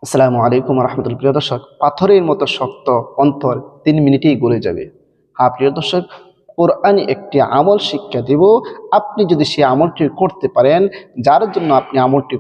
আসসালামু আলাইকুম রহমতুল্লাহ। প্রিয় দর্শক, পাথরের মতো শক্ত অন্তর 3 মিনিটেই গলে যাবে। হ্যাঁ প্রিয় দর্শক, কোরআনে একটি আমল শিক্ষা দেব। আপনি যদি সেই আমলটি করতে পারেন, যার জন্য আপনি আমলটি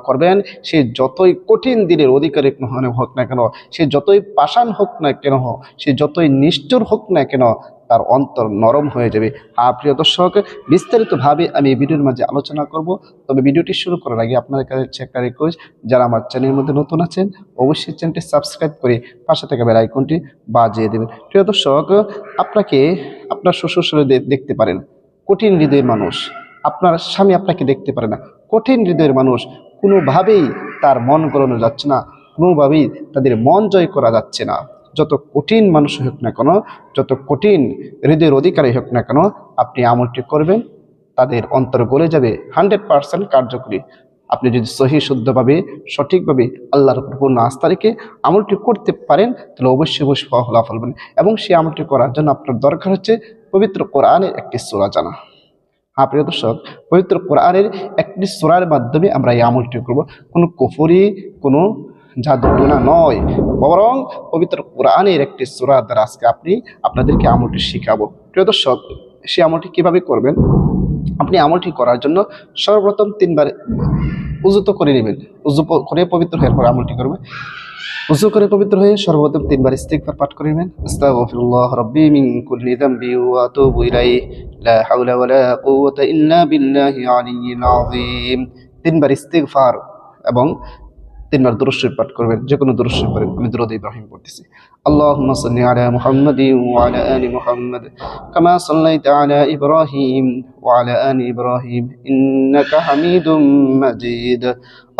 করবেন, সে যতই কঠিন দিনের অধিকারী হোক না কেন, সে যতই পাষাণ হোক না কেন, সে যতই নিষ্ঠুর হোক না কেন, তার অন্তর নরম হয়ে যাবে। হ্যাঁ প্রিয় দর্শক, বিস্তারিতভাবে আমি এই ভিডিওর মাঝে আলোচনা করব। তবে ভিডিওটি শুরু করার আগে আপনাদের কাছে একটা রিকোয়েস্ট, যারা আমার চ্যানেলের মধ্যে নতুন আছেন অবশ্যই চ্যানেলটি সাবস্ক্রাইব করে পাশে থাকা বেল আইকনটি বাজিয়ে দেবেন। প্রিয় দর্শক, আপনাকে আপনার শ্বশুর দেখতে পারেন কঠিন হৃদয়ের মানুষ, আপনার স্বামী আপনাকে দেখতে পারে না কঠিন হৃদয়ের মানুষ, কোনোভাবেই তার মন গলানো যাচ্ছে না, কোনোভাবেই তাদের মন জয় করা যাচ্ছে না। যত কঠিন মানুষ হোক না কেন, যত কঠিন হৃদয়ের অধিকারী হোক না কেন, আপনি আমলটি করবেন, তাদের অন্তর গলে যাবে। 100% কার্যকরী। আপনি যদি সহি শুদ্ধভাবে সঠিকভাবে আল্লাহর উপর পূর্ণ আস্থা রেখে আমলটি করতে পারেন, তাহলে অবশ্যই অবশ্যই ফলাফল পাবেন। এবং সেই আমলটি করার জন্য আপনার দরকার হচ্ছে পবিত্র কোরআনের একটি সূরা জানা। হ্যাঁ প্রিয় দর্শক, পবিত্র কোরআনের একটি সূরার মাধ্যমে আমরা এই আমলটি করব। কোনো কুফরি, কোনো জাদুটোনা নয়, বরং পবিত্র কোরআনের একটি সূরা দ্বারা আজকে আপনাদেরকে আমলটি শিখাবো। প্রিয় দর্শক, সেই আমলটি কিভাবে করবেন? আপনি আমলটি করার জন্য সর্বপ্রথম 3বার উযু তো করে নেবেন। উযু করে পবিত্র হওয়ার পর আমলটি করবেন। উযু করে পবিত্র হয়ে সর্বপ্রথম 3বার ইস্তিগফার পাঠ করে নেবেন। আস্তাগফিরুল্লাহ রাব্বি মিন কুল্লি যামবি ওয়া আতুবু ইলাইহি লা হাওলা ওয়ালা কুওয়াতা ইল্লা বিল্লাহি আলিয়্যিল আযীম। 3বার ইস্তিগফার এবং 3বার দুরূদ শরীফ পাঠ করবেন। যে কোনো দুরূদ শরীফ পড়েন। আমি দুরূদ ইব্রাহিম পড়তেছি। আল্লাহুম্মা সাল্লি আলা মুহাম্মাদিন ওয়া আলা আলি মুহাম্মাদ কামা সাল্লাইতা আলা ইব্রাহিম ওয়া আলা আলি ইব্রাহিম ইন্নাকা হামিদুম মাজিদ।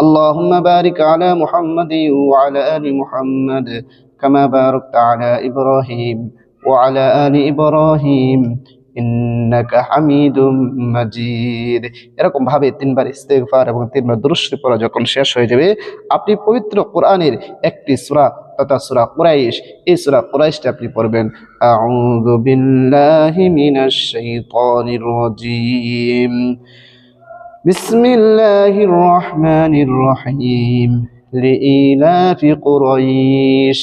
আল্লাহুম্মা বারিক আলা মুহাম্মাদিন ওয়া আলা আলি মুহাম্মাদ কামা বারাকতা আলা ইব্রাহিম ওয়া আলা আলি ইব্রাহিম ইন্নাকা হামিদুম মাজিদ। এরকম ভাবে 3বার ইস্তিগফার এবং 3বার দুরূদ শরীফ পড়া যখন শেষ হয়ে যাবে, আপনি পবিত্র কোরআনের একটি সূরা তথা সূরা কুরাইশ, এই সূরা কুরাইশটা আপনি পড়বেন। আউযু বিল্লাহি মিনাশ শাইতানির রাজীম। বিসমিল্লাহির রহমানির রহিম। লিইলাফি কুরাইশ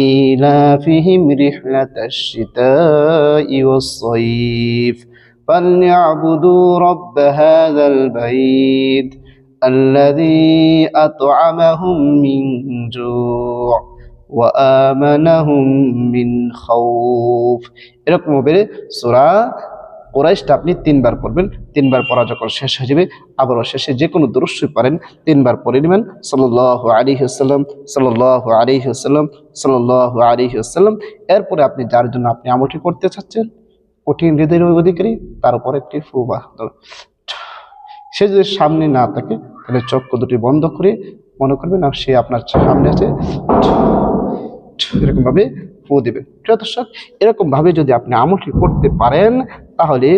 إيلافهم رحلة الشتاء والصيف فليعبدوا رب هذا البيت الذي أطعمهم من جوع وآمنهم من خوف। এরকম হবে সূরা কুরাইশটা আপনি 3বার পড়বেন। 3বার পড়া যখন শেষ হয়ে যাবে, আবারও শেষে যে কোনো দুরূদ শরীফ পড়েন, 3বার পড়ে নেবেন সাল্লাল্লাহু আলাইহি ওয়াসাল্লাম, সাল্লাল্লাহু আলাইহি ওয়াসাল্লাম, সাল্লাল্লাহু আলাইহি ওয়াসাল্লাম। এরপরে আপনি যার জন্য আপনি আমলটি করতে চাচ্ছেন, কঠিন হৃদয়ের অধিকারী, তার উপর একটি ফুবা। সে যদি সামনে না থাকে, তাহলে চক্ষু দুটি বন্ধ করে মনে করবেন আর সে আপনার সামনে আছে, এরকম ভাবে ফু দিবেন। প্রিয় দর্শক, এরকম ভাবে যদি আপনি আমলটি করতে পারেন, তাহলে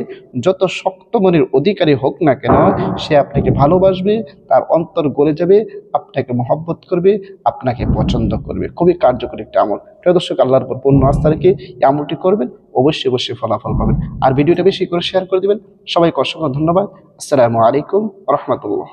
যত শক্ত মনের অধিকারী হোক না কেন, সে আপনাকে ভালোবাসবে, তার অন্তর গলে যাবে, আপনাকে মহব্বত করবে, আপনাকে পছন্দ করবে। খুবই কার্যকরী একটা আমল। প্রিয় দর্শক, আল্লাহর উপর পূর্ণ আস্থা রেখে এই আমলটি করবেন, অবশ্যই অবশ্যই ফলাফল পাবেন। আর ভিডিওটা বেশি করে শেয়ার করে দিবেন। সবাইকে অসংখ্য ধন্যবাদ। আসসালামু আলাইকুম রহমতুল্লাহ।